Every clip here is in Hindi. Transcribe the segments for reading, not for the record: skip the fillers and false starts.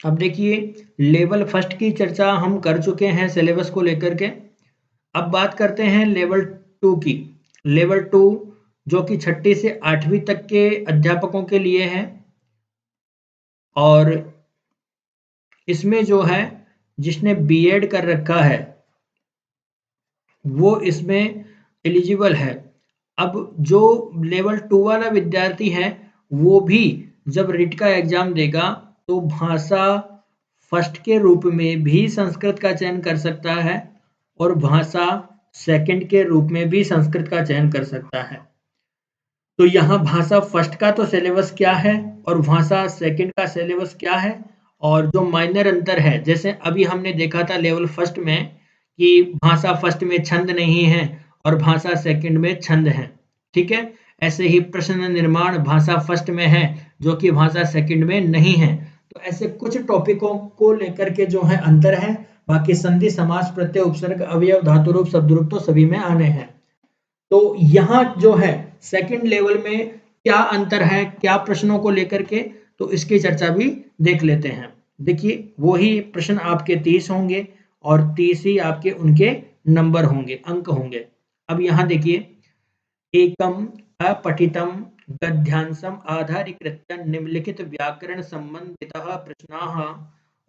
अब देखिए, लेवल फर्स्ट की चर्चा हम कर चुके हैं सिलेबस को लेकर के। अब बात करते हैं लेवल टू की। लेवल टू जो कि छठी से आठवीं तक के अध्यापकों के लिए है, और इसमें जो है जिसने बीएड कर रखा है वो इसमें एलिजिबल है। अब जो लेवल टू वाला विद्यार्थी है वो भी जब रिट का एग्जाम देगा तो भाषा फर्स्ट के रूप में भी संस्कृत का चयन कर सकता है और भाषा सेकंड के रूप में भी संस्कृत का चयन कर सकता है। तो यहाँ भाषा फर्स्ट का तो सिलेबस क्या है और भाषा सेकंड का सिलेबस क्या है, और जो माइनर अंतर है, जैसे अभी हमने देखा था लेवल फर्स्ट में कि भाषा फर्स्ट में छंद नहीं है और भाषा सेकंड में छंद है, ठीक है। ऐसे ही प्रश्न निर्माण भाषा फर्स्ट में है जो कि भाषा सेकंड में नहीं है। तो ऐसे कुछ टॉपिकों को लेकर के जो है अंतर है, बाकी संधि समास प्रत्यय उपसर्ग अवयव धातु रूप शब्द रूप तो सभी में आने हैं। तो यहाँ जो है सेकंड लेवल में क्या अंतर है, क्या प्रश्नों को लेकर के, तो इसकी चर्चा भी देख लेते हैं। देखिए, वही प्रश्न आपके 30 होंगे और 30 ही आपके उनके नंबर होंगे, अंक होंगे। अब यहाँ देखिए, एकम अपठितम गद्यांशम आधारीकृत्य निम्नलिखित व्याकरण संबंधितः प्रश्नाः,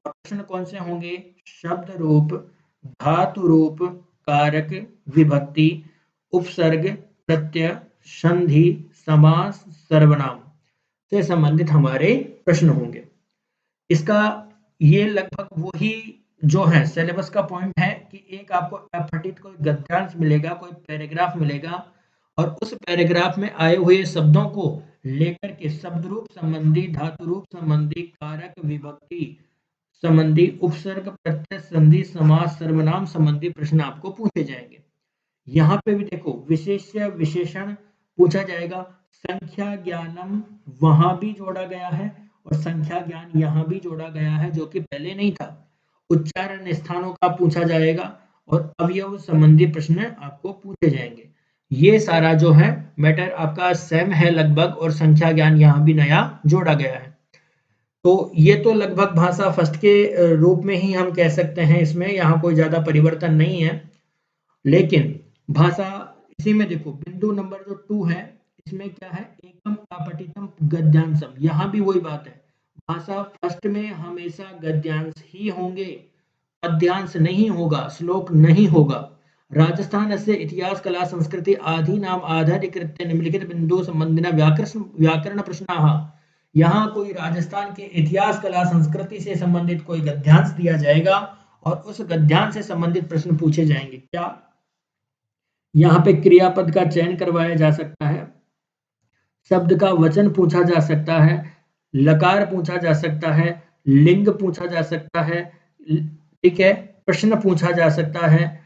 और प्रश्न कौन से होंगे? शब्द रूप, धातु रूप, कारक, विभक्ति, उपसर्ग, प्रत्यय, संधि, समास, सर्वनाम से संबंधित हमारे प्रश्न होंगे। इसका ये लगभग वही जो है सिलेबस का पॉइंट है कि एक आपको अपठित कोई गद्यांश मिलेगा, कोई पैराग्राफ मिलेगा, और उस पैराग्राफ में आए हुए शब्दों को लेकर के शब्द रूप संबंधी, धातु रूप संबंधी, कारक, विभक्ति संबंधी, उपसर्ग, प्रत्यय, संधि, समास, सर्वनाम संबंधी प्रश्न आपको पूछे जाएंगे। यहाँ पे भी देखो, विशेष्य विशेषण पूछा जाएगा, संख्या ज्ञानम वहां भी जोड़ा गया है और संख्या ज्ञान यहाँ भी जोड़ा गया है जो कि पहले नहीं था। उच्चारण स्थानों का पूछा जाएगा और अवयव संबंधी प्रश्न आपको पूछे जाएंगे। ये सारा जो है मैटर आपका सेम है लगभग, और संख्या ज्ञान यहाँ भी नया जोड़ा गया है। तो ये तो लगभग भाषा फर्स्ट के रूप में ही हम कह सकते हैं, इसमें यहाँ कोई ज्यादा परिवर्तन नहीं है। लेकिन भाषा इसी में देखो, बिंदु नंबर जो 2 है इसमें क्या है? एकम अपठितम गद्यांशम, यहाँ भी वही बात है, भाषा फर्स्ट में हमेशा गद्यांश ही होंगे, पद्यांश नहीं होगा, श्लोक नहीं होगा। राजस्थान से इतिहास कला संस्कृति आदि नाम आधारीकृत्य निम्नलिखित बिंदु संबंधिना व्याकरण प्रश्नाः, यहाँ कोई राजस्थान के इतिहास कला संस्कृति से संबंधित कोई गद्यांश दिया जाएगा और उस गद्यांश से संबंधित प्रश्न पूछे जाएंगे। क्या यहाँ पे क्रियापद का चयन करवाया जा सकता है, शब्द का वचन पूछा जा सकता है, लकार पूछा जा सकता है, लिंग पूछा जा सकता है, ठीक है, प्रश्न पूछा जा सकता है,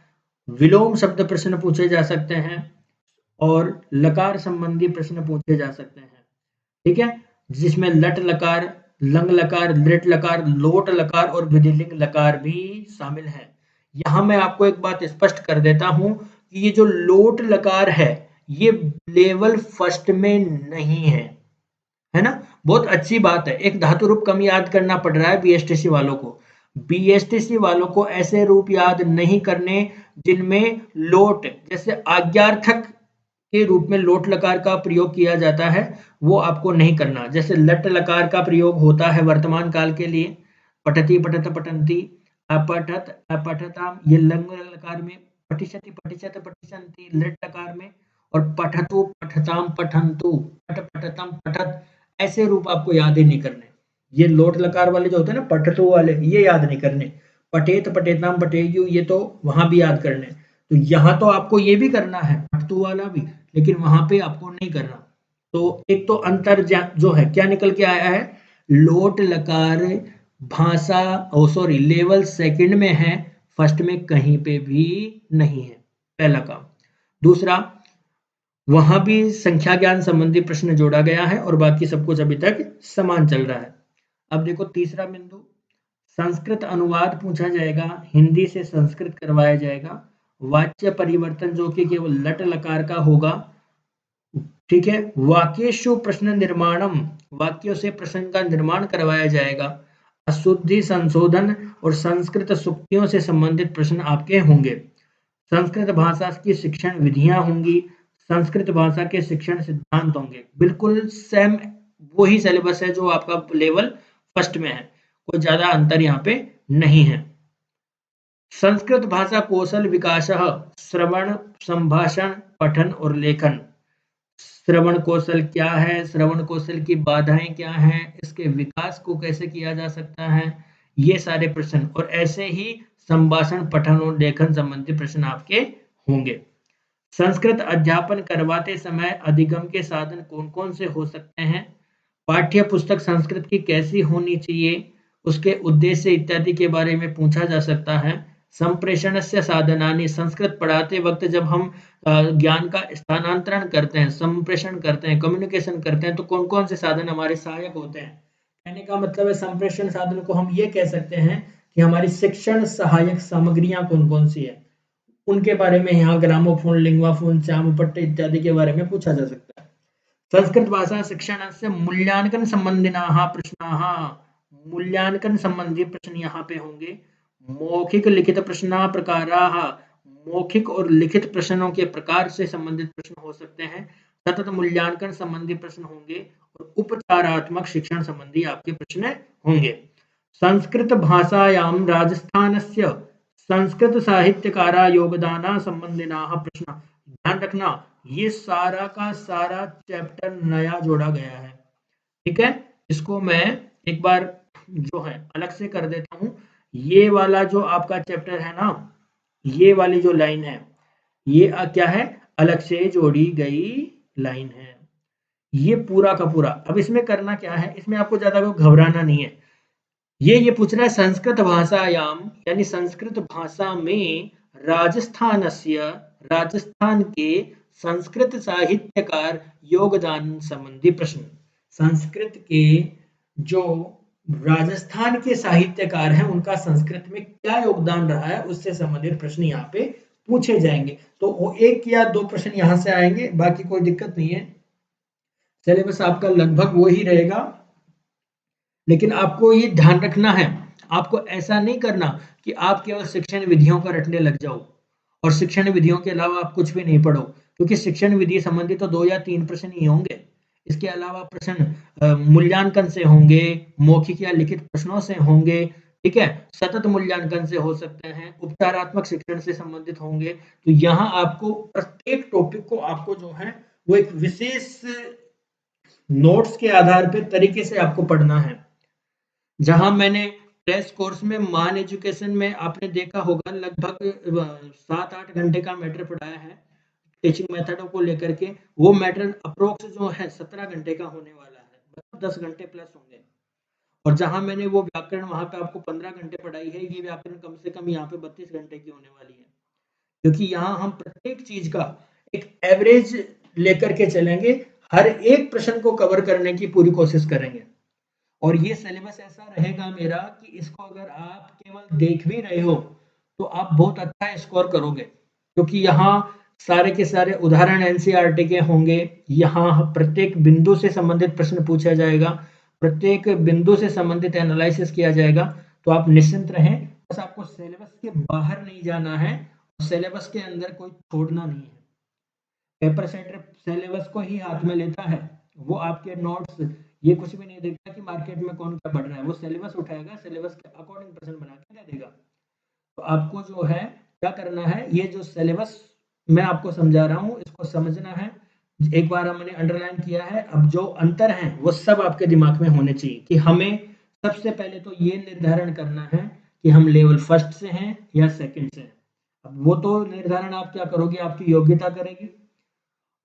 विलोम शब्द प्रश्न पूछे जा सकते हैं और लकार संबंधी प्रश्न पूछे जा सकते हैं, ठीक है, जिसमें लट लकार, लंग लकार, लिट लकार, लोट लकार और विधिलिंग लकार भी शामिल है। यहाँ मैं आपको एक बात स्पष्ट कर देता हूं कि ये जो लोट लकार है ये लेवल फर्स्ट में नहीं है ना। बहुत अच्छी बात है, एक धातु रूप कम याद करना पड़ रहा है बीएसटीसी वालों को। बीएसटीसी वालों को ऐसे रूप याद नहीं करने जिनमें लोट, जैसे आज्ञार्थक के रूप में लोट लकार का प्रयोग किया जाता है, वो आपको नहीं करना। जैसे लट लकार का प्रयोग होता है वर्तमान काल के लिए, पठति पठत पठन्ति, अपठत अपठताम, ये लंग लकार में, पठिष्यति पठिष्यत पठिष्यन्ति लिट लकार में, और पठतु पठताम पठन्तु, पठ पठतम पठत, ऐसे रूप आपको याद ही नहीं करने। ये लोट लकार वाले जो होते हैं ना, पठतु वाले, ये याद नहीं करने। पठेत पठेताम पठेयु, ये तो वहां भी याद करने। तो यहाँ तो आपको ये भी करना है, पठतु वाला भी, लेकिन वहां पे आपको नहीं करना। तो एक तो अंतर जो है क्या निकल के आया है, लोट लकार भाषा सॉरी लेवल सेकंड में है, फर्स्ट में कहीं पे भी नहीं है, पहला काम। दूसरा, वहां भी संख्या ज्ञान संबंधी प्रश्न जोड़ा गया है और बाकी सब कुछ अभी तक समान चल रहा है। अब देखो तीसरा बिंदु, संस्कृत अनुवाद पूछा जाएगा, हिंदी से संस्कृत करवाया जाएगा, वाच्य परिवर्तन जो कि केवल लट लकार का होगा, ठीक है, वाक्येषु प्रश्न निर्माणम, वाक्यों से प्रश्न का निर्माण करवाया जाएगा, अशुद्धि संशोधन और संस्कृत सूक्तियों से संबंधित प्रश्न आपके होंगे। संस्कृत भाषा की शिक्षण विधियां होंगी, संस्कृत भाषा के शिक्षण सिद्धांत होंगे। बिल्कुल सेम वही सिलेबस है जो आपका लेवल फर्स्ट में है, कोई ज्यादा अंतर यहाँ पे नहीं है। संस्कृत भाषा कौशल विकास, श्रवण, संभाषण, पठन और लेखन। श्रवण कौशल क्या है, श्रवण कौशल की बाधाएं क्या हैं, इसके विकास को कैसे किया जा सकता है, ये सारे प्रश्न, और ऐसे ही संभाषण, पठन और लेखन संबंधी प्रश्न आपके होंगे। संस्कृत अध्यापन करवाते समय अधिगम के साधन कौन कौन से हो सकते हैं, पाठ्य पुस्तक संस्कृत की कैसी होनी चाहिए, उसके उद्देश्य इत्यादि के बारे में पूछा जा सकता है। संप्रेषणस्य साधनानि, संस्कृत पढ़ाते वक्त जब हम ज्ञान का स्थानांतरण करते हैं, संप्रेषण करते हैं, कम्युनिकेशन करते हैं, तो कौन कौन से साधन हमारे सहायक होते हैं। कहने का मतलब है संप्रेषण साधन को हम ये कह सकते हैं कि हमारी शिक्षण सहायक सामग्रियां कौन कौन सी है, उनके बारे में यहाँ ग्रामोफोन, लिंग्वाफोन, चामपट्ट इत्यादि के बारे में पूछा जा सकता है। संस्कृत भाषा शिक्षणस्य मूल्यांकन संबंधिनः प्रश्नाः, मूल्यांकन संबंधी प्रश्न यहाँ पे होंगे। मौखिक लिखित प्रश्न प्रकाराः, मौखिक और लिखित प्रश्नों के प्रकार से संबंधित प्रश्न हो सकते हैं। सतत मूल्यांकन संबंधी प्रश्न होंगे और उपचारात्मक शिक्षण संबंधी आपके प्रश्न होंगे। संस्कृत भाषायां राजस्थानस्य संस्कृत साहित्यकारा योगदान संबंधिनाः प्रश्न। ध्यान रखना ये सारा का सारा चैप्टर नया जोड़ा गया है, ठीक है। इसको मैं एक बार जो है अलग से कर देता हूँ। ये वाला जो आपका चैप्टर है ना, ये वाली जो लाइन है, ये क्या है, अलग से जोड़ी गई लाइन है, ये पूरा का पूरा। अब इसमें करना क्या है, इसमें आपको ज्यादा घबराना नहीं है। ये पूछ रहा है संस्कृत भाषायाम, यानी संस्कृत भाषा में राजस्थानस्य, राजस्थान के संस्कृत साहित्यकार योगदान संबंधी प्रश्न। संस्कृत के जो राजस्थान के साहित्यकार हैं उनका संस्कृत में क्या योगदान रहा है उससे संबंधित प्रश्न यहाँ पे पूछे जाएंगे। तो वो एक या दो प्रश्न यहाँ से आएंगे, बाकी कोई दिक्कत नहीं है। सिलेबस आपका लगभग वही रहेगा, लेकिन आपको ये ध्यान रखना है, आपको ऐसा नहीं करना कि आप केवल शिक्षण विधियों का रटने लग जाओ और शिक्षण विधियों के अलावा आप कुछ भी नहीं पढ़ो, क्योंकि शिक्षण विधि संबंधी तो 2 या 3 प्रश्न ही होंगे। इसके अलावा प्रश्न मूल्यांकन से होंगे, मौखिक या लिखित प्रश्नों से होंगे, ठीक है, सतत मूल्यांकन से हो सकते हैं, उपचारात्मक शिक्षण से संबंधित होंगे। तो यहाँ आपको प्रत्येक टॉपिक को आपको जो है वो एक विशेष नोट्स के आधार पे तरीके से आपको पढ़ना है। जहां मैंने क्रैश कोर्स में मान एजुकेशन में आपने देखा होगा लगभग 7-8 घंटे का मैटर पढ़ाया है टीचिंग मेथडों को लेकर के, वो मैटर अप्रोक्स जो है 17 घंटे का होने वाला है, मतलब 10 घंटे प्लस होंगे। और जहां मैंने वो व्याकरण वहां पे आपको 15 घंटे पढ़ाई है, ये व्याकरण कम से कम यहाँ पे 32 घंटे की होने वाली है, क्योंकि यहाँ हम प्रत्येक चीज का एक एवरेज लेकर के चलेंगे, हर एक प्रश्न को कवर करने की पूरी कोशिश करेंगे। और ये सिलेबस ऐसा रहेगा मेरा कि इसको अगर आप केवल देख भी रहे हो तो आप बहुत अच्छा स्कोर करोगे, क्योंकि यहाँ सारे के सारे उदाहरण एनसीईआरटी के होंगे। यहाँ प्रत्येक बिंदु से संबंधित प्रश्न पूछा जाएगा, प्रत्येक बिंदु से संबंधित एनालिसिस किया जाएगा। तो आप निश्चिंत रहें, बस आपको सिलेबस के बाहर नहीं जाना है, सिलेबस के अंदर कोई छोड़ना नहीं है। पेपर सेटर सिलेबस को ही हाथ में लेता है, वो आपके नोट्स ये कुछ भी नहीं देखता कि मार्केट में कौन क्या बढ़ रहा है, वो सिलेबस उठाएगा, सिलेबस के अकॉर्डिंग प्रश्न बना के दे देगा। तो आपको जो है क्या करना है, ये जो सिलेबस मैं आपको समझा रहा हूँ इसको समझना है। एक बार हमने अंडरलाइन किया है, अब जो अंतर है वो सब आपके दिमाग में होने चाहिए कि हमें सबसे पहले तो ये निर्धारण करना है कि हम लेवल फर्स्ट से हैं या सेकंड से हैं। अब वो तो निर्धारण आप क्या करोगे, आपकी योग्यता करेगी,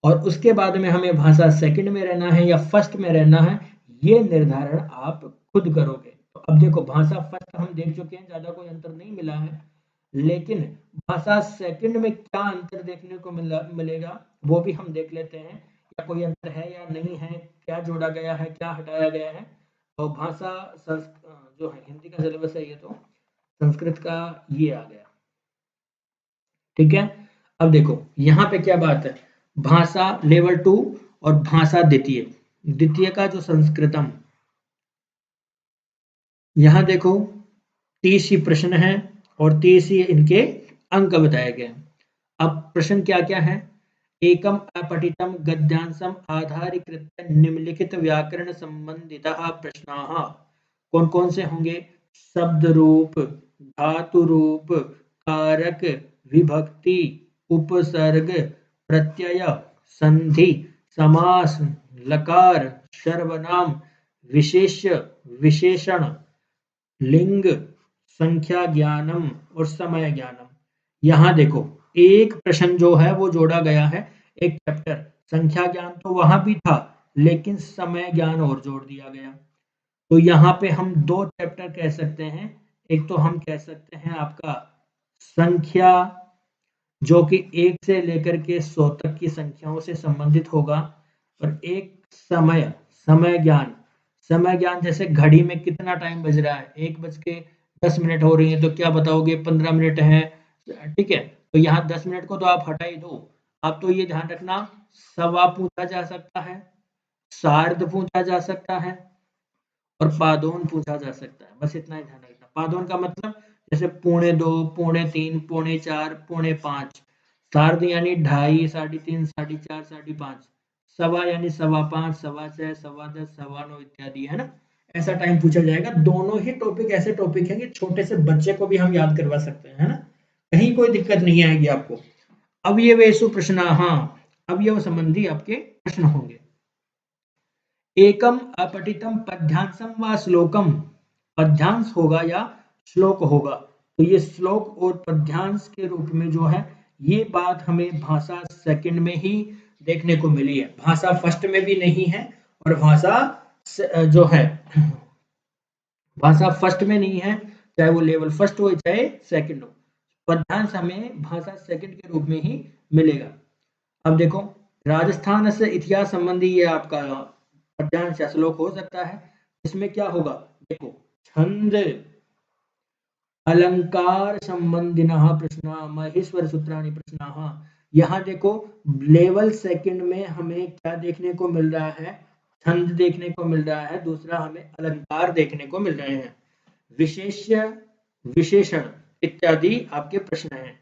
और उसके बाद में हमें भाषा सेकंड में रहना है या फर्स्ट में रहना है, ये निर्धारण आप खुद करोगे। तो अब देखो भाषा फर्स्ट हम देख चुके हैं, ज्यादा कोई अंतर नहीं मिला है, लेकिन भाषा सेकंड में क्या अंतर देखने को मिलेगा वो भी हम देख लेते हैं, क्या कोई अंतर है या नहीं है, क्या जोड़ा गया है, क्या हटाया गया है। तो भाषा जो है हिंदी का सिलेबस है, ये तो संस्कृत का ये आ गया, ठीक है। अब देखो यहाँ पे क्या बात है, भाषा लेवल 2 और भाषा द्वितीय, द्वितीय का जो संस्कृतम, यहाँ देखो 30 ही प्रश्न है और 30 ही इनके अंक बताए गए हैं। अब प्रश्न क्या-क्या है? एकम अपठितम गद्यांशम आधारीकृत्य निम्नलिखित व्याकरण संबंधितः प्रश्नाः कौन-कौन से होंगे? शब्द रूप, धातु रूप, कारक, विभक्ति, उपसर्ग, प्रत्यय, संधि, समास, लकार, सर्वनाम, विशेष्य, विशेषण, लिंग, संख्या ज्ञानम और समय ज्ञानम। यहाँ देखो एक प्रश्न जो है वो जोड़ा गया है, एक चैप्टर संख्या ज्ञान तो वहां भी था लेकिन समय ज्ञान और जोड़ दिया गया। तो यहाँ पे हम दो चैप्टर कह सकते हैं। एक तो हम कह सकते हैं आपका संख्या जो कि 1 से लेकर के 100 तक की संख्याओं से संबंधित होगा और एक समय समय ज्ञान समय ज्ञान जैसे घड़ी में कितना टाइम बज रहा है 1:10 हो रही है तो क्या बताओगे 15 मिनट है। ठीक है तो यहाँ 10 मिनट को तो आप हटा ही दो। अब तो ये ध्यान रखना सवा पूछा जा सकता है, सार्ध पूछा जा सकता है और पादोन पूछा जा सकता है। बस इतना ही ध्यान रखना। पादोन का मतलब जैसे 2:45, 3:45, 4:45, 5:45। सार्ध यानी 2:30, 3:30, 4:30, 5:30। सवा यानी 5:15, 6:15, 10:15, 9:15 इत्यादि है ना। ऐसा टाइम पूछा जाएगा। दोनों ही टॉपिक ऐसे टॉपिक हैं कि छोटे से बच्चे को भी हम याद करवा सकते हैं है ना। कहीं कोई दिक्कत नहीं आएगी आपको। अब ये वेसु प्रश्न हाँ अब ये संबंधी आपके प्रश्न होंगे। एकम अपठितम पद्यांशम व श्लोकम पद्यांश होगा या श्लोक होगा तो ये श्लोक और पद्यांश के रूप में जो है ये बात हमें भाषा सेकंड में ही देखने को मिली है। भाषा फर्स्ट में भी नहीं है और भाषा जो है भाषा फर्स्ट में नहीं है चाहे वो लेवल फर्स्ट हो चाहे सेकंड हो। पद्यांश हमें भाषा सेकंड के रूप में ही मिलेगा। अब देखो राजस्थान से इतिहास संबंधी ये आपका पद्यांश या श्लोक हो सकता है। इसमें क्या होगा देखो छंद अलंकार संबंधिनः प्रश्न महेश्वर सूत्राणि प्रश्न। यहाँ देखो लेवल सेकंड में हमें क्या देखने को मिल रहा है छंद देखने को मिल रहा है दूसरा हमें अलंकार देखने को मिल रहे हैं विशेष्य विशेषण इत्यादि आपके प्रश्न हैं।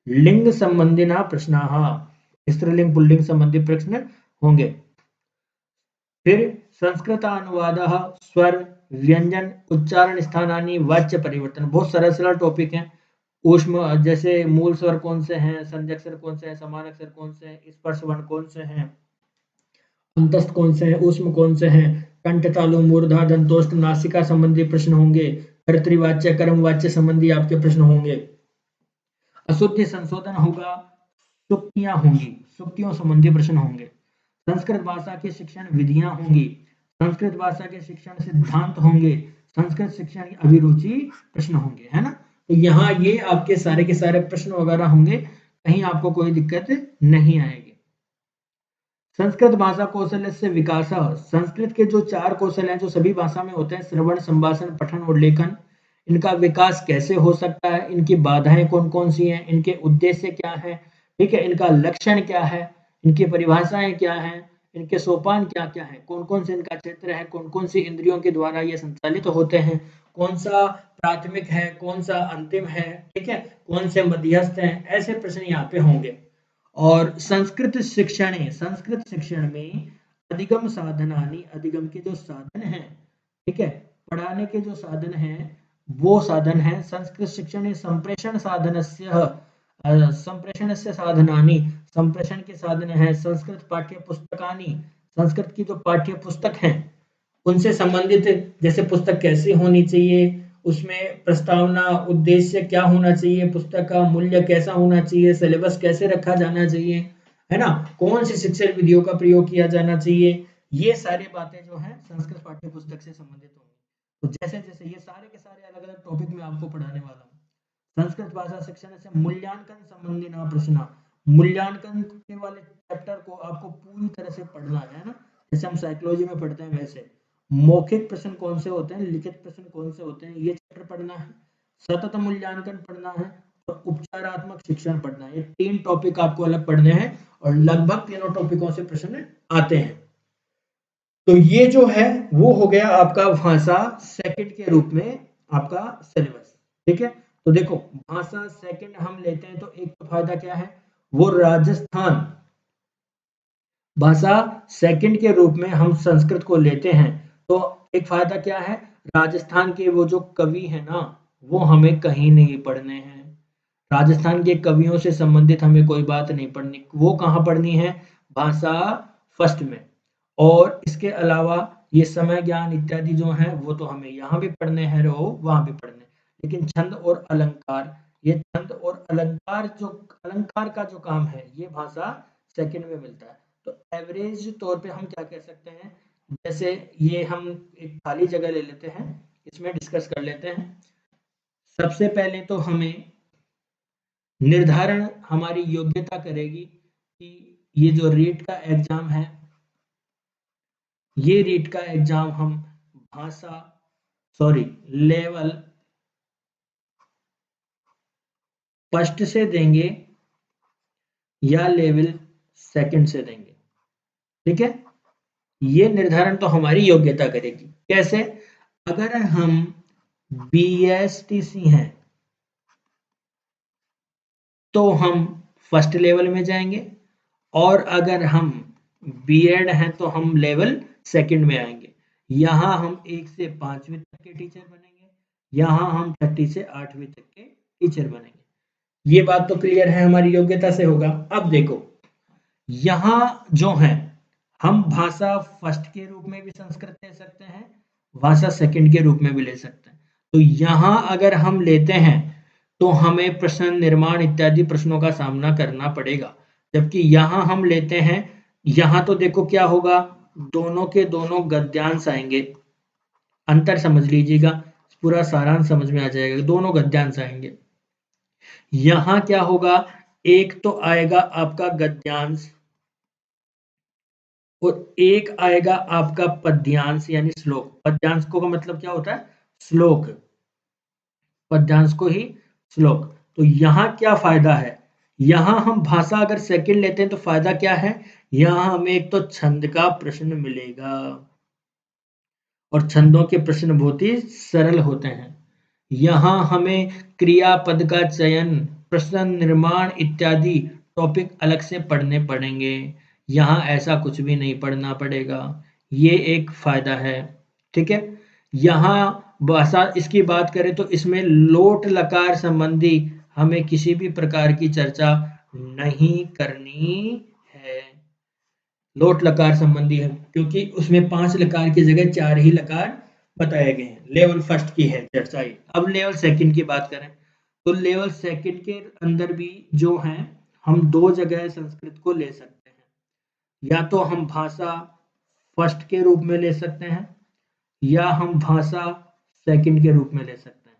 लिंग संबंधिना प्रश्नाः स्त्रीलिंग पुल्लिंग संबंधी प्रश्न होंगे। फिर संस्कृतानुवादः स्वर व्यंजन उच्चारण स्थानानि वाच्य परिवर्तन बहुत सरल सरल टॉपिक हैं। ऊष्म जैसे मूल स्वर कौन से हैं संज्ञक स्वर कौन से हैं समान अक्षर कौन से हैं स्पर्श वर्ण कौन से हैं अंतस्थ कौन से हैं ऊष्म कौन से हैं कंठ तालु मूर्धा दंतोष्ठ नासिका संबंधी प्रश्न होंगे कर्तृवाच्य कर्मवाच्य संबंधी आपके प्रश्न होंगे। अशुद्धि संशोधन होगा सुक्तियां होंगी सुक्तियों संबंधी प्रश्न होंगे। संस्कृत भाषा की शिक्षण विधियां होंगी संस्कृत भाषा के शिक्षण सिद्धांत होंगे संस्कृत शिक्षण की अभिरुचि प्रश्न होंगे है ना। तो यहाँ ये आपके सारे के सारे प्रश्न वगैरह होंगे कहीं आपको कोई दिक्कत नहीं आएगी। संस्कृत भाषा कौशल्य से विकास संस्कृत के जो 4 कौशल हैं जो सभी भाषा में होते हैं श्रवण संभाषण पठन और लेखन इनका विकास कैसे हो सकता है इनकी बाधाएं कौन कौन सी हैं इनके उद्देश्य क्या है ठीक है इनका लक्षण क्या है इनकी परिभाषाएं क्या हैं इनके सोपान क्या क्या है कौन कौन से इनका क्षेत्र है कौन कौन सी इंद्रियों के द्वारा ये संचालित होते हैं कौन सा प्राथमिक है कौन सा अंतिम है ठीक है कौन से मध्यस्थ हैं ऐसे प्रश्न यहाँ पे होंगे। और संस्कृत शिक्षण में अधिगम साधनानि अधिगम के जो साधन हैं ठीक है पढ़ाने के जो साधन हैं वो साधन है संस्कृत शिक्षण संप्रेषण साधनस्य संप्रेषणस्य साधनानि संप्रेषण के साधन है संस्कृत पाठ्य पुस्तकानि संस्कृत की जो पाठ्य पुस्तक हैं उनसे संबंधित जैसे पुस्तक कैसे होनी चाहिए उसमें प्रस्तावना उद्देश्य क्या होना चाहिए पुस्तक का मूल्य कैसा होना चाहिए सिलेबस कैसे रखा जाना चाहिए है ना कौन सी शिक्षण विधियों का प्रयोग किया जाना चाहिए ये सारी बातें जो है संस्कृत पाठ्य पुस्तक से संबंधित होंगी। तो जैसे जैसे ये सारे के सारे अलग अलग टॉपिक में आपको पढ़ाने वाला हूँ। संस्कृत भाषा शिक्षण से मूल्यांकन संबंधी ना प्रश्न मूल्यांकन के वाले चैप्टर को आपको पूरी तरह से पढ़ना है ना जैसे हम साइकोलॉजी में पढ़ते हैं वैसे मौखिक प्रश्न कौन से होते हैं लिखित प्रश्न कौन से होते हैं ये चैप्टर पढ़ना है सतत मूल्यांकन पढ़ना है और उपचारात्मक शिक्षण पढ़ना है। ये 3 टॉपिक आपको अलग पढ़ने हैं और लगभग तीनों टॉपिकों से प्रश्न आते हैं। तो ये जो है वो हो गया आपका भाषा सेकंड के रूप में आपका सिलेबस। ठीक है, तो देखो भाषा सेकंड हम लेते हैं तो एक तो फायदा क्या है, वो राजस्थान भाषा सेकंड के रूप में हम संस्कृत को लेते हैं तो एक फायदा क्या है, राजस्थान के वो जो कवि है ना वो हमें कहीं नहीं पढ़ने हैं। राजस्थान के कवियों से संबंधित हमें कोई बात नहीं पढ़नी, वो कहाँ पढ़नी है, भाषा फर्स्ट में। और इसके अलावा ये समय ज्ञान इत्यादि जो है वो तो हमें यहाँ भी पढ़ने हैं, रहो वहाँ भी पढ़ने, लेकिन छंद और अलंकार, ये छंद और अलंकार जो अलंकार का जो काम है ये भाषा सेकंड में मिलता है। तो एवरेज तौर पे हम क्या कह सकते हैं, जैसे ये हम एक खाली जगह ले लेते हैं, इसमें डिस्कस कर लेते हैं। सबसे पहले तो हमें निर्धारण हमारी योग्यता करेगी कि ये जो रीट का एग्जाम है, ये रीट का एग्जाम हम भाषा लेवल फर्स्ट से देंगे या लेवल सेकंड से देंगे। ठीक है, ये निर्धारण तो हमारी योग्यता करेगी। कैसे, अगर हम बीएसटीसी हैं तो हम फर्स्ट लेवल में जाएंगे, और अगर हम बीएड हैं तो हम लेवल सेकंड में आएंगे। यहाँ हम 1 से 5वीं तक के टीचर बनेंगे, यहाँ हम छठी से 8वीं तक के टीचर बनेंगे। ये बात तो क्लियर है, हमारी योग्यता से होगा। अब देखो यहाँ जो है हम भाषा फर्स्ट के रूप में भी संस्कृत ले सकते हैं, भाषा सेकंड के रूप में भी ले सकते हैं। तो यहाँ अगर हम लेते हैं तो हमें प्रश्न निर्माण इत्यादि प्रश्नों का सामना करना पड़ेगा, जबकि यहाँ हम लेते हैं, यहाँ तो देखो क्या होगा, दोनों के दोनों गद्यांश आएंगे। अंतर समझ लीजिएगा, पूरा सारांश समझ में आ जाएगा, दोनों गद्यांश आएंगे। यहाँ क्या होगा, एक तो आएगा आपका गद्यांश और एक आएगा आपका पद्यांश यानी श्लोक। पद्यांश को का मतलब क्या होता है, श्लोक, पद्यांश को ही श्लोक। तो यहाँ क्या फायदा है, यहाँ हम भाषा अगर सेकंड लेते हैं तो फायदा क्या है, यहाँ हमें एक तो छंद का प्रश्न मिलेगा और छंदों के प्रश्न बहुत ही सरल होते हैं। यहाँ हमें क्रियापद का चयन, प्रश्न निर्माण इत्यादि टॉपिक अलग से पढ़ने पड़ेंगे, यहाँ ऐसा कुछ भी नहीं पढ़ना पड़ेगा। ये एक फायदा है। ठीक है, यहाँ भाषा इसकी बात करें तो इसमें लोट लकार संबंधी हमें किसी भी प्रकार की चर्चा नहीं करनी है। लोट लकार संबंधी है क्योंकि उसमें 5 लकार की जगह 4 ही लकार बताए गए हैं। लेवल फर्स्ट की है चर्चा ये। अब लेवल सेकंड की बात करें तो लेवल सेकंड के अंदर भी जो है हम 2 जगह संस्कृत को ले सकते हैं, या तो हम भाषा फर्स्ट के रूप में ले सकते हैं या हम भाषा सेकंड के रूप में ले सकते हैं।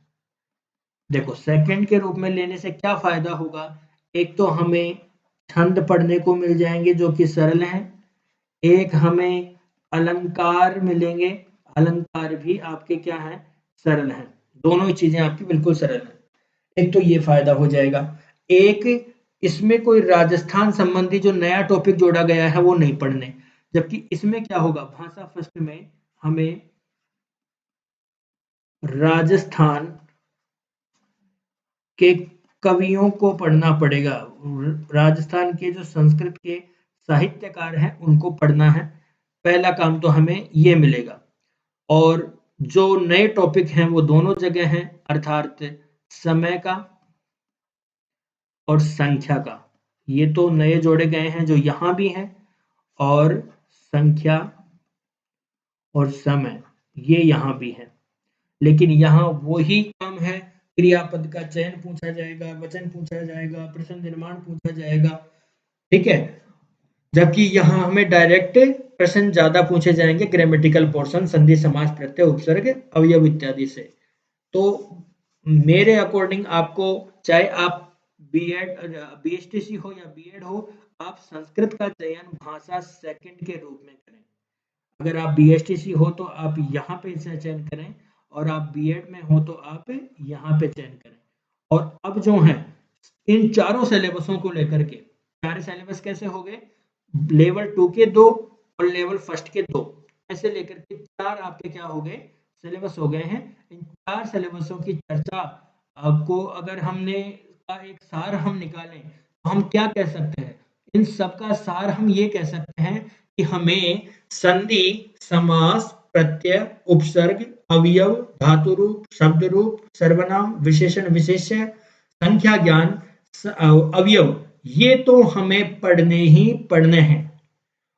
देखो सेकंड के रूप में लेने से क्या फायदा होगा, एक तो हमें छंद पढ़ने को मिल जाएंगे जो कि सरल हैं, एक हमें अलंकार मिलेंगे, अलंकार भी आपके क्या हैं, सरल हैं। दोनों ही चीजें आपकी बिल्कुल सरल हैं। एक तो ये फायदा हो जाएगा, एक इसमें कोई राजस्थान संबंधी जो नया टॉपिक जोड़ा गया है वो नहीं पढ़ने, जबकि इसमें क्या होगा, भाषा फर्स्ट में हमें राजस्थान के कवियों को पढ़ना पड़ेगा, राजस्थान के जो संस्कृत के साहित्यकार हैं उनको पढ़ना है। पहला काम तो हमें ये मिलेगा, और जो नए टॉपिक हैं वो दोनों जगह हैं, अर्थात समय का और संख्या का। ये तो नए जोड़े गए हैं जो यहाँ भी हैं, और संख्या और समय ये यहाँ भी है। लेकिन यहाँ वही काम है, क्रियापद का चयन पूछा जाएगा, वचन पूछा जाएगा, प्रश्न निर्माण पूछा जाएगा। ठीक है, जबकि यहाँ हमें डायरेक्ट प्रश्न ज्यादा पूछे जाएंगे, ग्रामेटिकल पोर्शन, संधि समास प्रत्यय उपसर्ग अवयव इत्यादि से। तो मेरे अकॉर्डिंग आपको, चाहे आप बीएड बीएसटीसी हो या बीएड हो, आप संस्कृत का चयन भाषा सेकंड के रूप में करें। अगर आप बीएसटीसी हो तो आप यहाँ पे इसे चयन करें, और आप बीएड में हो तो आप यहाँ पे चयन करें। और अब जो है इन चारों सिलेबसों को लेकर के, चार सिलेबस कैसे हो गए, लेवल 2 के 2 और लेवल फर्स्ट के 2, ऐसे लेकर के 4 आपके क्या हो गए, सिलेबस हो गए हैं। इन 4 सिलेबसों की चर्चा को अगर हमने का एक सार हम निकालें, तो हम क्या कह सकते हैं? इन सब का सार हम ये कह सकते हैं कि हमें संधि, समास, प्रत्यय, उपसर्ग, अवयव, धातु रूप, शब्द रूप, सर्वनाम, विशेषण, विशेष्य, संख्या ज्ञान, अवयव, ये तो हमें पढ़ने ही पढ़ने हैं।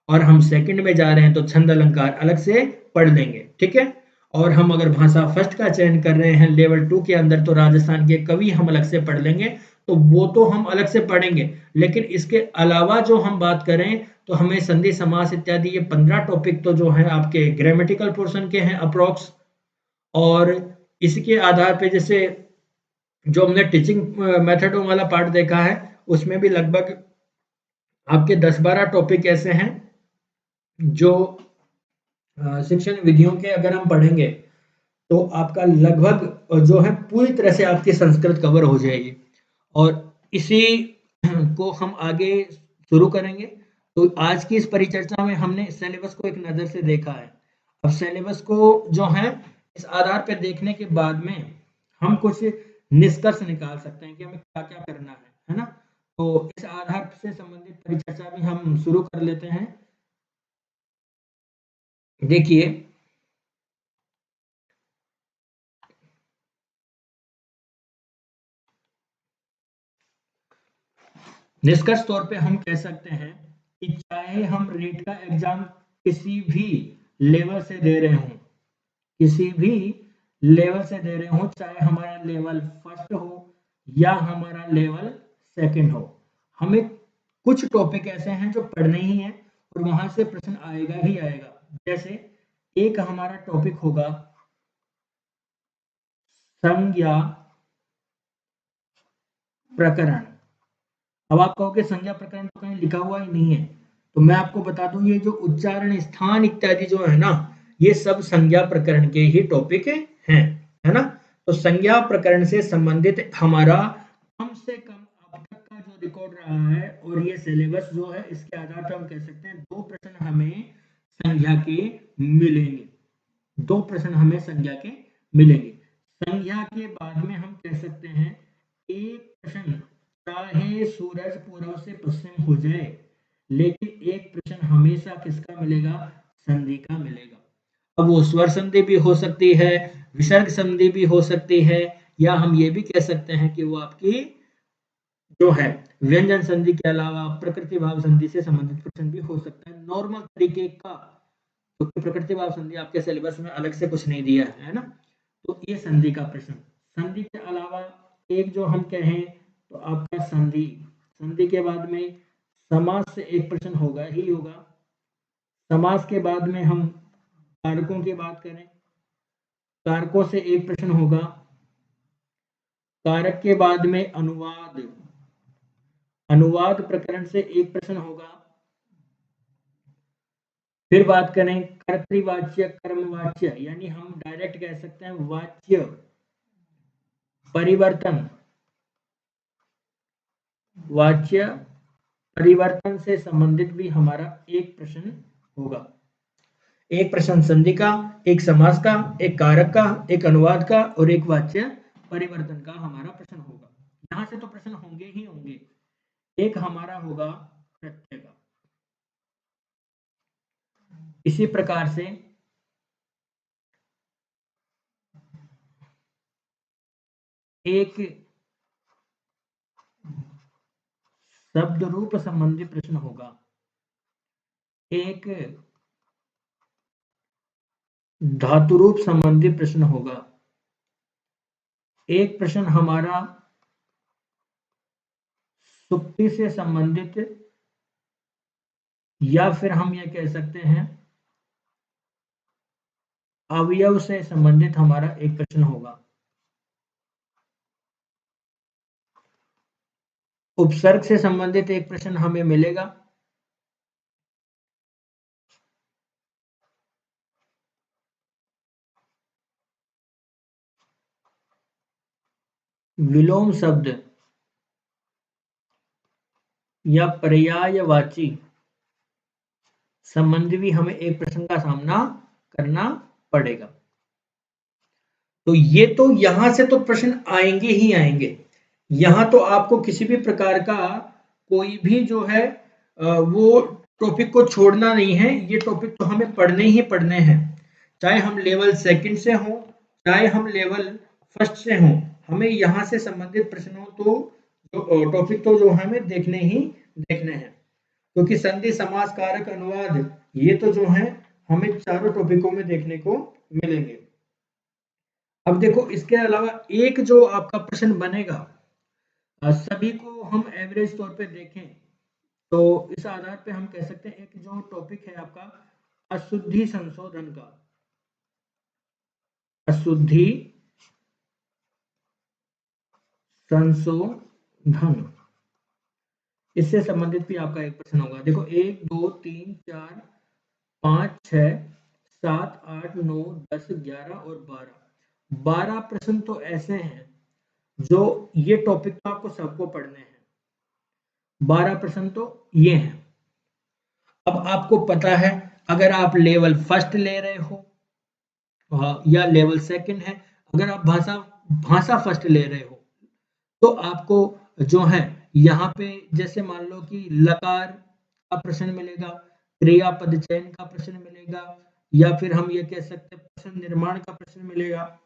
और हम सेकंड में जा रहे हैं तो छंद अलंकार अलग से पढ़ लेंगे, ठीक है। और हम अगर भाषा फर्स्ट का चयन कर रहे हैं लेवल 2 के अंदर तो राजस्थान के कवि हम अलग से पढ़ लेंगे, तो वो तो हम अलग से पढ़ेंगे। लेकिन इसके अलावा जो हम बात करें तो हमें संधि, समास इत्यादि ये 15 टॉपिक तो जो है आपके ग्रामेटिकल पोर्शन के हैं अप्रोक्स। और इसके आधार पे जैसे जो हमने टीचिंग मेथडों वाला पार्ट देखा है, उसमें भी लगभग आपके 10-12 टॉपिक ऐसे हैं जो शिक्षण विधियों के अगर हम पढ़ेंगे तो आपका लगभग जो है पूरी तरह से आपकी संस्कृत कवर हो जाएगी। और इसी को हम आगे शुरू करेंगे। तो आज की इस परिचर्चा में हमने सिलेबस को एक नज़र से देखा है। अब सिलेबस को जो है इस आधार पे देखने के बाद में हम कुछ निष्कर्ष निकाल सकते हैं कि हमें क्या-क्या करना है ना? तो इस आधार से संबंधित परिचर्चा भी हम शुरू कर लेते हैं। देखिए, निष्कर्ष तौर पे हम कह सकते हैं कि चाहे हम रीट का एग्जाम किसी भी लेवल से दे रहे हों, किसी भी लेवल से दे रहे हों, चाहे हमारा लेवल फर्स्ट हो या हमारा लेवल सेकंड हो, हमें कुछ टॉपिक ऐसे हैं जो पढ़ने ही हैं और वहां से प्रश्न आएगा ही आएगा। जैसे एक हमारा टॉपिक होगा संज्ञा प्रकरण। अब आप कहोगे संज्ञा प्रकरण तो कहीं लिखा हुआ ही नहीं है, तो मैं आपको बता दूं ये जो उच्चारण स्थान इत्यादि जो है ना, ये सब संज्ञा प्रकरण के ही टॉपिक हैं, है ना। तो संज्ञा प्रकरण से संबंधित हमारा कम से कम अब तक का जो रिकॉर्ड रहा है और ये सिलेबस जो है, इसके आधार पर हम कह सकते हैं 2 प्रश्न हमें संज्ञा के मिलेंगे। 2 प्रश्न हमें संज्ञा के मिलेंगे। संज्ञा के बाद में हम कह सकते हैं एक प्रश्न, चाहे सूरज पूर्व से पश्चिम हो जाए, लेकिन एक प्रश्न हमेशा किसका मिलेगा? संधि का मिलेगा। अब वो स्वर संधि भी हो सकती है, विसर्ग संधि भी हो सकती है, या हम ये भी कह सकते हैं कि वो आपकी जो है व्यंजन संधि के अलावा प्रकृति भाव संधि से संबंधित प्रश्न भी हो सकता है नॉर्मल तरीके का, क्योंकि प्रकृति भाव संधि आपके सिलेबस में अलग से कुछ नहीं दिया है ना। तो ये संधि का प्रश्न। संधि के अलावा एक जो हम कहें तो आपका संधि, संधि के बाद में समास से एक प्रश्न होगा ही होगा। समास के बाद में हम कारकों की बात करें, कारकों से एक प्रश्न होगा। कारक के बाद में अनुवाद, अनुवाद प्रकरण से एक प्रश्न होगा। फिर बात करें कर्तृवाच्य कर्मवाच्य, यानी हम डायरेक्ट कह सकते हैं वाच्य परिवर्तन, वाच्य परिवर्तन से संबंधित भी हमारा एक प्रश्न होगा। एक प्रश्न संधि का, एक समास का, एक कारक का, एक अनुवाद का और एक वाच्य परिवर्तन का हमारा प्रश्न होगा। यहां से तो प्रश्न होंगे ही होंगे। एक हमारा होगा प्रत्यय का। इसी प्रकार से एक शब्द रूप संबंधी प्रश्न होगा, एक धातु रूप संबंधी प्रश्न होगा, एक प्रश्न हमारा सुक्ति से संबंधित, या फिर हम ये कह सकते हैं अवयव से संबंधित हमारा एक प्रश्न होगा। उपसर्ग से संबंधित एक प्रश्न हमें मिलेगा। विलोम शब्द या पर्यायवाची संबंध भी हमें एक प्रश्न का सामना करना पड़ेगा। तो ये तो यहां से तो प्रश्न आएंगे ही आएंगे। यहां तो आपको किसी भी प्रकार का कोई भी जो है वो टॉपिक को छोड़ना नहीं है। ये टॉपिक तो हमें पढ़ने ही पढ़ने हैं, चाहे हम लेवल सेकंड से हों, चाहे हम लेवल फर्स्ट से हों। हमें यहाँ से संबंधित प्रश्नों तो टॉपिक तो जो हमें देखने ही देखने हैं, क्योंकि संधि, समास, कारक, अनुवाद ये तो जो है हमें चारों टॉपिकों में देखने को मिलेंगे। अब देखो, इसके अलावा एक जो आपका प्रश्न बनेगा, सभी को हम एवरेज तौर पे देखें तो इस आधार पे हम कह सकते हैं, एक जो टॉपिक है आपका अशुद्धि संशोधन का, अशुद्धि संशोधन, इससे संबंधित भी आपका एक प्रश्न होगा। देखो 1 2 3 4 5 6 7 8 9 10 11 और 12 प्रश्न तो ऐसे हैं जो ये टॉपिक तो आपको सबको पढ़ने हैं। 12 प्रश्न तो ये हैं। अब आपको पता है, अगर आप लेवल फर्स्ट ले रहे हो या लेवल सेकंड है, अगर आप भाषा भाषा फर्स्ट ले रहे हो तो आपको जो है यहाँ पे जैसे मान लो कि लकार का प्रश्न मिलेगा, क्रियापद चयन का प्रश्न मिलेगा, या फिर हम ये कह सकते हैं प्रश्न निर्माण का प्रश्न मिलेगा,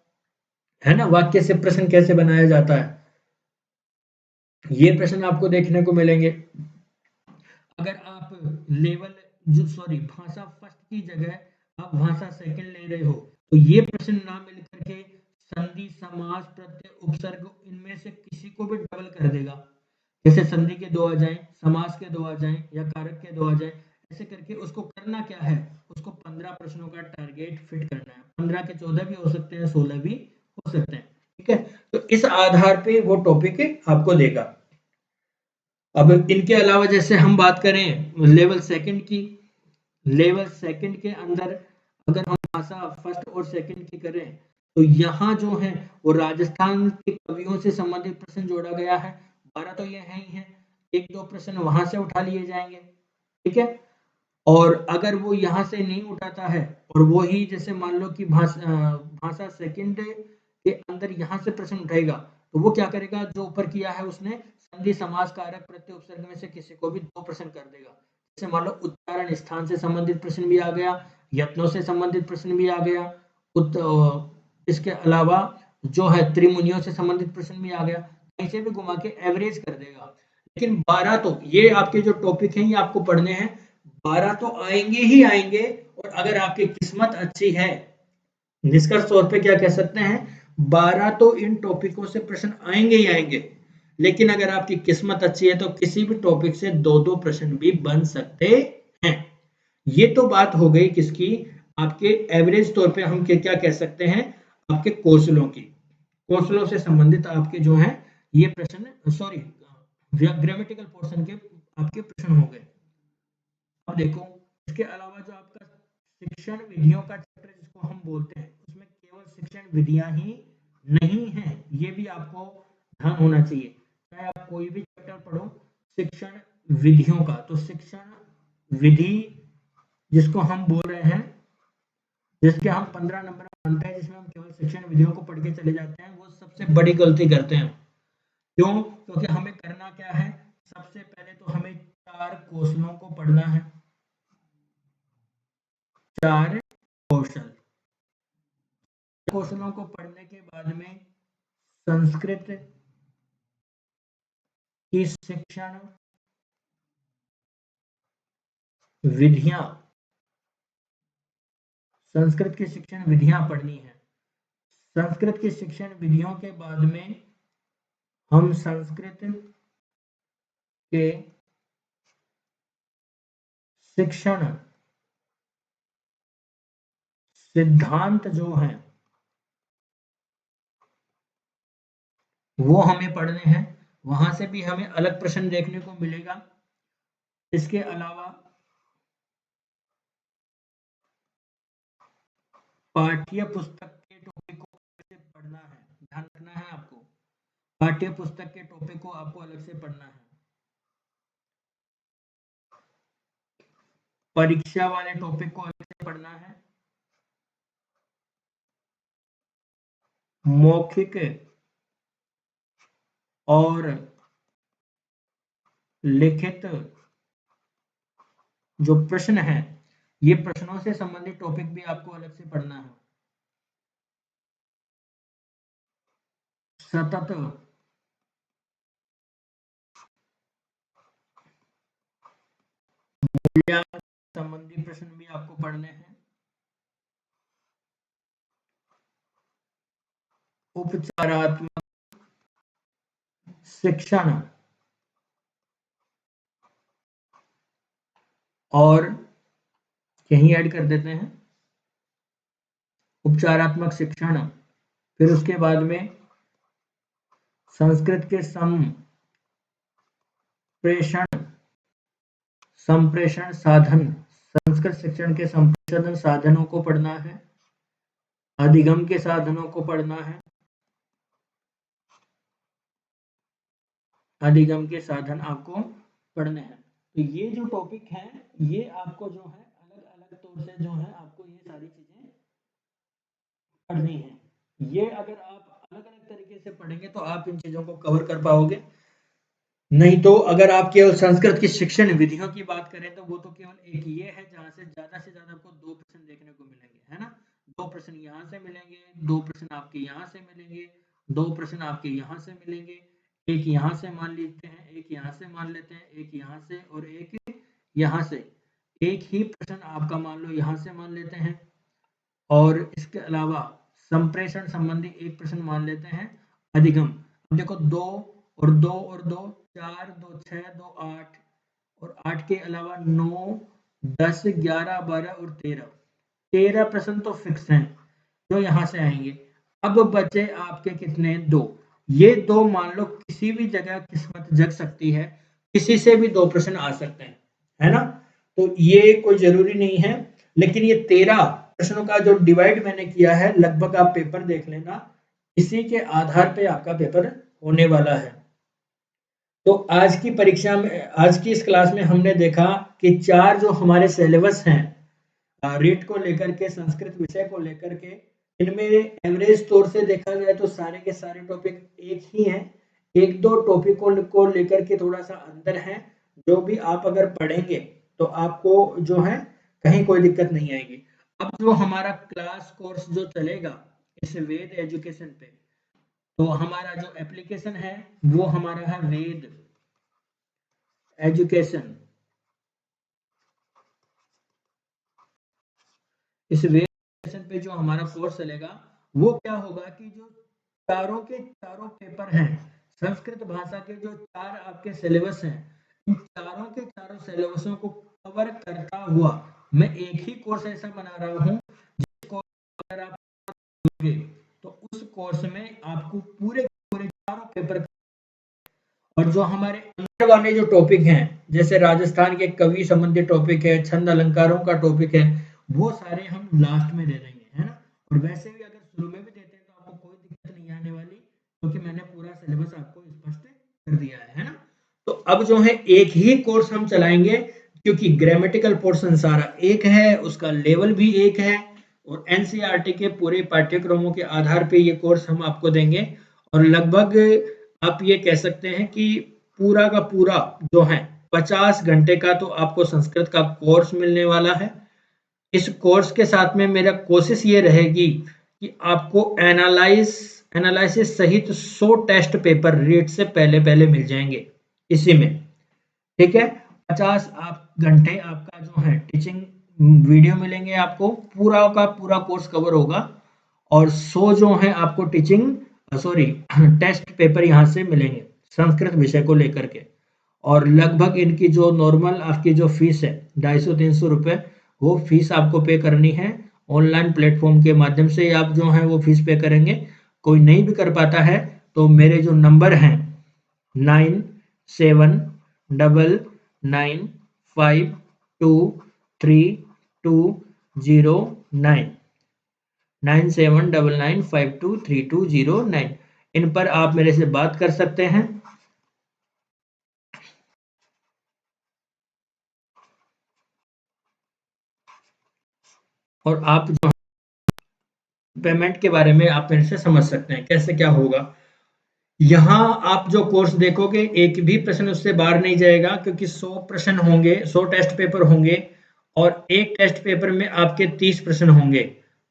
है ना। वाक्य से प्रश्न कैसे बनाया जाता है, ये प्रश्न आपको देखने को मिलेंगे। अगर आप लेवल जो सॉरी भाषा फर्स्ट की जगह आप भाषा सेकंड ले रहे हो तो ये प्रश्न ना मिल करके संधि, समास, प्रत्यय, उपसर्ग इनमें से किसी को भी डबल कर देगा। जैसे संधि के 2 आ जाएं, समास के 2 आ जाएं या कारक के 2 आ जाएं, ऐसे करके उसको करना क्या है, उसको 15 प्रश्नों का टारगेट फिट करना है। 15 के 14 भी हो सकते हैं, 16 भी हो सकते हैं, ठीक है। तो इस आधार पे वो टॉपिक आपको देगा। अब इनके अलावा जैसे हम बात करें लेवल सेकंड की, लेवल सेकंड के अंदर अगर हम भाषा फर्स्ट और सेकंड की करें तो यहाँ जो है वो राजस्थान के कवियों से संबंधित प्रश्न जोड़ा गया है। 12 तो ये है ही है, 1-2 प्रश्न वहां से उठा लिए जाएंगे, ठीक है। और अगर वो यहाँ से नहीं उठाता है और वो ही जैसे मान लो कि भाषा सेकंड के अंदर यहाँ से प्रश्न उठाएगा तो वो क्या करेगा, जो ऊपर किया है उसने संधि, समास, कारक, प्रत्यय, उपसर्ग में से किसी को भी 2 प्रश्न कर देगा। जैसे मान लो उच्चारण स्थान से संबंधित प्रश्न भी आ गया, यत्नों से संबंधित प्रश्न भी आ गया, इसके अलावा जो है त्रिमुनियों से संबंधित प्रश्न भी आ गया, कहीं से भी घुमा के एवरेज कर देगा। लेकिन 12 तो ये आपके जो टॉपिक हैं ये आपको पढ़ने हैं, 12 तो आएंगे ही आएंगे। और अगर आपकी किस्मत अच्छी है, निष्कर्ष तौर पे क्या कह सकते हैं, 12 तो इन टॉपिकों से प्रश्न आएंगे ही आएंगे। लेकिन अगर आपकी किस्मत अच्छी है तो किसी भी टॉपिक से 2-2 प्रश्न भी बन सकते हैं। ये तो बात हो गई किसकी, आपके एवरेज तौर पे हम क्या कह सकते हैं, आपके कौशलों की। कौशलों से संबंधित आपके जो है ये प्रश्न सॉरी ग्रामेटिकल पोर्शन के आपके प्रश्न हो गए। अब देखो, इसके अलावा जो आपका शिक्षण विधियों का चैप्टर जिसको हम बोलते हैं, उसमें केवल शिक्षण विधियां ही नहीं है, ये भी आपको ध्यान होना चाहिए। चाहे आप कोई भी चैप्टर पढ़ो शिक्षण विधियों का, तो शिक्षण विधि जिसको हम बोल रहे हैं, जिसके हम 15 नंबर मानते हैं, जिसमें हम केवल शिक्षण विधियों को पढ़ के चले जाते हैं, वो सबसे बड़ी गलती करते हैं। क्यों? क्योंकि हमें करना क्या है, सबसे पहले तो हमें 4 कौशलों को पढ़ना है। 4 कौशल, कौशलों को पढ़ने के बाद में संस्कृत की शिक्षण विधियां, संस्कृत की शिक्षण विधियां पढ़नी है। संस्कृत की शिक्षण विधियों के बाद में हम संस्कृत के शिक्षण सिद्धांत जो हैं वो हमें पढ़ने हैं। वहां से भी हमें अलग प्रश्न देखने को मिलेगा। इसके अलावा पाठ्य पुस्तक के टॉपिक को कैसे पढ़ना है, ध्यान रखना है आपको। पाठ्य पुस्तक के टॉपिक को आपको अलग से पढ़ना है। पाठ्य पुस्तक के टॉपिक को आपको अलग से पढ़ना है। इसके अलावा जो आपका शिक्षण विधियों का चैप्टर जिसको हम बोलते हैं, उसमें केवल शिक्षण विधियां ही नहीं है, ये भी आपको ध्यान होना चाहिए। चाहे आप कोई भी चैप्टर पढ़ो शिक्षण विधियों का, तो शिक्षण विधियों परीक्षा वाले टॉपिक को अलग से पढ़ना है। मौखिक और लिखित जो प्रश्न है, ये प्रश्नों से संबंधित टॉपिक भी आपको अलग से पढ़ना है। सतत मूल्यांकन संबंधी प्रश्न भी आपको पढ़ने हैं। उपचारात्मक शिक्षण और यहीं ऐड कर देते हैं उपचारात्मक शिक्षण, फिर उसके बाद में संस्कृत के संप्रेषण साधन, संस्कृत शिक्षण के संप्रेषण साधनों को पढ़ना है। अधिगम के साधनों को पढ़ना है। अधिगम के साधन आपको पढ़ने हैं। तो ये जो टॉपिक है, ये आपको जो है अलग अलग तौर से जो है आपको ये सारी चीजें पढ़नी है। ये अगर आप अलग अलग तरीके से पढ़ेंगे तो आप इन चीजों को कवर कर पाओगे। नहीं तो अगर आप केवल संस्कृत की शिक्षण विधियों की बात करें तो वो तो केवल एक ये है जहाँ से ज्यादा आपको 2 प्रश्न देखने को मिलेंगे, है ना? 2 प्रश्न यहाँ से मिलेंगे, 2 प्रश्न आपके यहाँ से मिलेंगे, 2 प्रश्न आपके यहाँ से मिलेंगे, एक यहाँ से मान लेते हैं, एक यहाँ से मान लेते हैं, एक यहाँ से और एक यहाँ से। एक ही प्रश्न आपका मान लो यहाँ से मान लेते हैं और इसके अलावा संप्रेषण संबंधी एक प्रश्न मान लेते हैं अधिगम। अब देखो 2 और 2 और 2 4 2 6 2 8 और 8 के अलावा 9 10 11 12 और 13 प्रश्न तो फिक्स हैं जो यहाँ से आएंगे। अब बचे आपके कितने? 2। ये 2 मान लो किसी भी जगह किस्मत जग सकती है, किसी से भी 2 प्रश्न आ सकते हैं, है ना? तो ये कोई जरूरी नहीं है, लेकिन ये 13 प्रश्नों का जो डिवाइड मैंने किया है, लगभग आप पेपर देख लेना, इसी के आधार पे आपका पेपर होने वाला है। तो आज की परीक्षा में, आज की इस क्लास में हमने देखा कि 4 जो हमारे सिलेबस हैं रीट को लेकर के, संस्कृत विषय को लेकर के, इनमें एवरेज तौर से देखा जाए तो सारे के सारे टॉपिक एक ही हैं। एक दो टॉपिकों को लेकर के थोड़ा सा अंतर है, जो भी आप अगर पढ़ेंगे तो आपको जो है कहीं कोई दिक्कत नहीं आएगी। अब जो हमारा क्लास कोर्स जो चलेगा इस वेद एजुकेशन पे, तो हमारा जो एप्लीकेशन है वो हमारा है वेद एजुकेशन। इस वेद एजुकेशन पे जो हमारा कोर्स चलेगा वो क्या होगा कि जो चारों के चारों पेपर हैं, संस्कृत भाषा के जो 4 आपके सिलेबस हैं, इन चारों के चारों सिलेबसों को कवर करता हुआ मैं एक ही कोर्स ऐसा बना रहा हूँ जिसको अगर आप करोगे तो उस कोर्स में आपको पूरे पूरे चारों पेपर, और जो हमारे अंदर वाले जो टॉपिक हैं, जैसे राजस्थान के कवि संबंधी टॉपिक है, छंद अलंकारों का टॉपिक है, वो सारे हम लास्ट में दे देंगे, है ना? और वैसे भी अगर शुरू में भी देते हैं तो आपको कोई दिक्कत नहीं आने वाली, क्योंकि मैंने पूरा सिलेबस आपको स्पष्ट कर दिया है ना? तो अब जो है एक ही कोर्स हम चलाएंगे, क्योंकि ग्रामेटिकल पोर्शन सारा एक है, उसका लेवल भी एक है, और एनसीईआरटी के पूरे पाठ्यक्रमों के आधार पे ये कोर्स हम आपको देंगे। और लगभग आप ये कह सकते हैं कि पूरा का पूरा जो है 50 घंटे का तो आपको संस्कृत का कोर्स मिलने वाला है। इस कोर्स के साथ में मेरा कोशिश ये रहेगी कि आपको एनालिसिस सहित 100 टेस्ट पेपर रीट से पहले पहले मिल जाएंगे इसी में, ठीक है? 50 आप घंटे आपका जो है टीचिंग वीडियो मिलेंगे आपको, पूरा का पूरा कोर्स कवर होगा, और 100 जो है आपको टीचिंग सॉरी टेस्ट पेपर यहाँ से मिलेंगे संस्कृत विषय को लेकर के। और लगभग इनकी जो नॉर्मल आपकी जो फीस है 250-300 रुपये, वो फीस आपको पे करनी है। ऑनलाइन प्लेटफॉर्म के माध्यम से आप जो है वो फीस पे करेंगे। कोई नहीं भी कर पाता है तो मेरे जो नंबर हैं 9799523209 9799523209, इन पर आप मेरे से बात कर सकते हैं। और आप जो पेमेंट के बारे में आप मेरे से समझ सकते हैं कैसे क्या होगा। यहाँ आप जो कोर्स देखोगे एक भी प्रश्न उससे बाहर नहीं जाएगा क्योंकि 100 प्रश्न होंगे, 100 टेस्ट पेपर होंगे और एक टेस्ट पेपर में आपके 30 प्रश्न होंगे।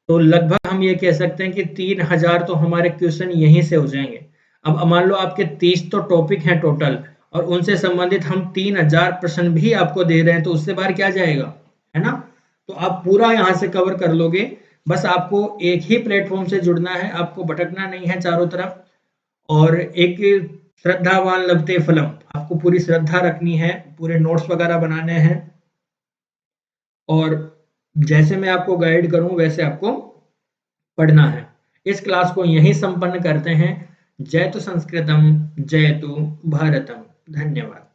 तो लगभग हम ये कह सकते हैं कि 3000 तो हमारे क्वेश्चन यहीं से हो जाएंगे। अब मान लो आपके 30 तो टॉपिक हैं टोटल और उनसे संबंधित हम 3000 प्रश्न भी आपको दे रहे हैं तो उससे बाहर क्या जाएगा, है ना? तो आप पूरा यहाँ से कवर कर लोगे। बस आपको एक ही प्लेटफॉर्म से जुड़ना है, आपको भटकना नहीं है चारों तरफ। और एक श्रद्धावान लभते फलम, आपको पूरी श्रद्धा रखनी है, पूरे नोट्स वगैरह बनाने हैं और जैसे मैं आपको गाइड करूं वैसे आपको पढ़ना है। इस क्लास को यहीं संपन्न करते हैं। जय तु संस्कृतम, जय तु भारतम। धन्यवाद।